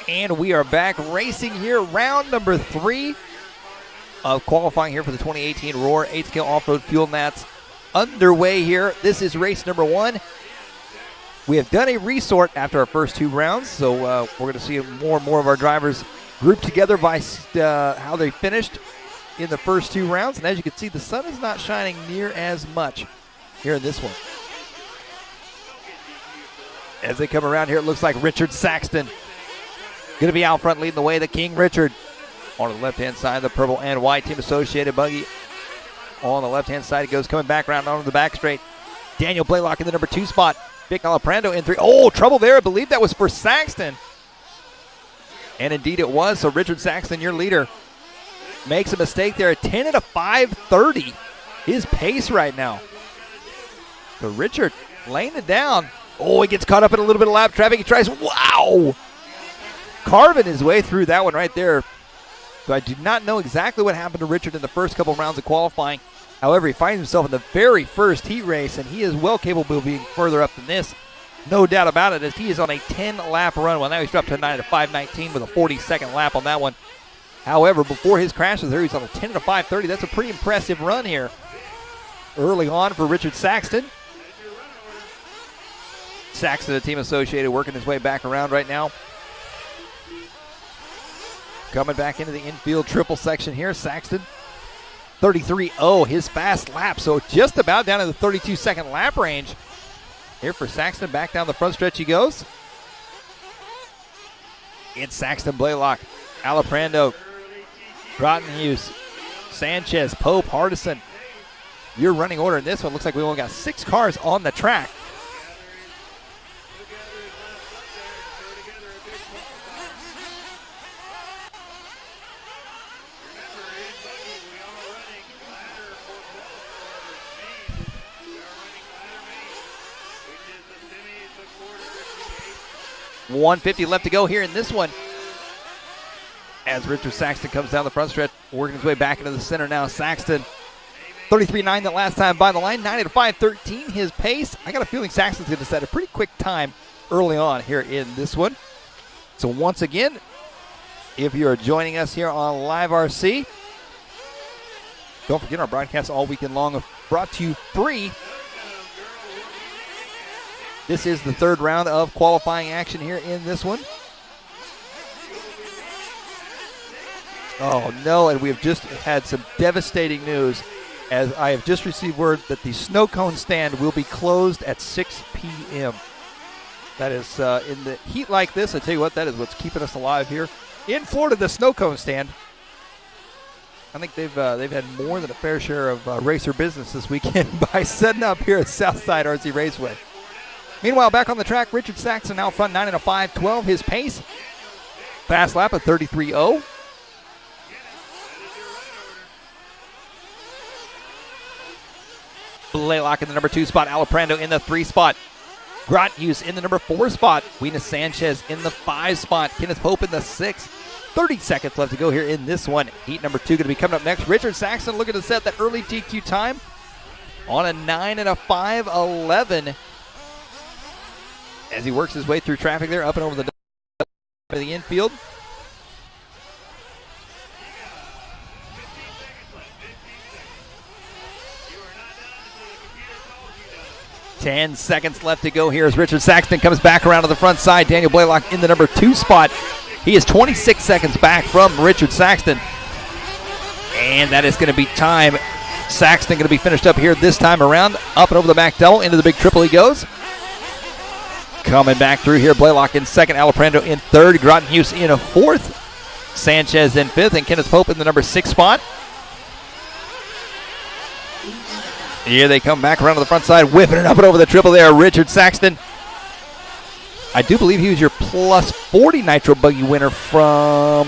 And we are back racing here, round number 3 of qualifying here for the 2018 Roar 8th Scale Off-Road Fuel Mats underway here. This is race number 1. We have done a resort after our first 2 rounds, so we're going to see more and more of our drivers grouped together by how they finished in the first 2 rounds. And as you can see, the sun is not shining near as much here in this one. As they come around here, it looks like Richard Saxton going to be out front leading the way. The King Richard on the left-hand side, the purple and white team associated Buggy on the left-hand side. He goes coming back around onto the back straight. Daniel Blalock in the number 2 spot. Vic Aliprando in 3. Oh, trouble there. I believe that was for Saxton. And indeed it was. So Richard Saxton, your leader, makes a mistake there. 10 at a 5:30. His pace right now. So Richard laying it down. Oh, he gets caught up in a little bit of lap traffic. He tries, wow! Carving his way through that one right there. So I do not know exactly what happened to Richard in the first couple rounds of qualifying. However, he finds himself in the very first heat race, and he is well capable of being further up than this. No doubt about it, as he is on a 10-lap run. Well, now he's dropped to 9 at a 5:19 with a 42nd lap on that one. However, before his crashes there, he's on a 10 at a 5:30. That's a pretty impressive run here early on for Richard Saxton. Saxton, the team associated, working his way back around right now. Coming back into the infield triple section here, Saxton. 33.0, his fast lap, so just about down to the 32-second lap range. Here for Saxton, back down the front stretch he goes. It's Saxton, Blalock, Aliprando, Grotenhuis, Sanchez, Pope, Hardison. Your running order in this one looks like we only got 6 cars on the track. .150 left to go here in this one. As Richard Saxton comes down the front stretch, working his way back into the center now. Saxton, 33.9 the last time by the line, 9 at a 5:13 his pace. I got a feeling Saxton's going to set a pretty quick time early on here in this one. So once again, if you're joining us here on LiveRC, don't forget our broadcasts all weekend long are brought to you free. This is the 3rd round of qualifying action here in this one. Oh no, and we have just had some devastating news as I have just received word that the snow cone stand will be closed at 6 p.m. That is, in the heat like this, I tell you what, that is what's keeping us alive here in Florida, the snow cone stand. I think they've had more than a fair share of racer business this weekend by setting up here at Southside RC Raceway. Meanwhile, back on the track, Richard Saxton out front, 9 at a 5:12 his pace. Fast lap at 33.0. Blalock in the number 2 spot, Aliprando in the 3 spot. Grotenhuis in the number 4 spot. Winis Sanchez in the 5 spot. Kenneth Pope in the 6. 30 seconds left to go here in this one. Heat number 2 going to be coming up next. Richard Saxton looking to set that early DQ time on a 9 at a 5:11. As he works his way through traffic there, up and over the infield. Ten seconds left to go here as Richard Saxton comes back around to the front side. Daniel Blalock in the number 2 spot. He is 26 seconds back from Richard Saxton. And that is going to be time. Saxton going to be finished up here this time around. Up and over the back double. Into the big triple he goes. Coming back through here, Blalock in 2nd, Aliprando in 3rd, Grotenhuis in a 4th, Sanchez in 5th, and Kenneth Pope in the number 6 spot. Here they come back around to the front side, whipping it up and over the triple there. Richard Saxton. I do believe he was your plus 40 Nitro Buggy winner from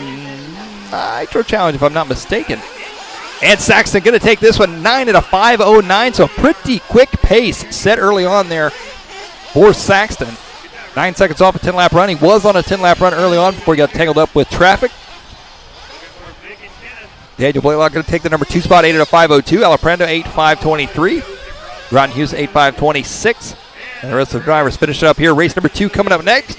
Nitro Challenge, if I'm not mistaken. And Saxton going to take this one 9 at a 5:09, so pretty quick pace set early on there for Saxton. 9 seconds off a 10-lap run. He was on a 10-lap run early on before he got tangled up with traffic. Daniel Blalock going to take the number 2 spot, 8 at a 5:02. Aliprando, 8:5:23. Grotenhuis, 8:5:26. And the rest of the drivers finish up here. Race number 2 coming up next.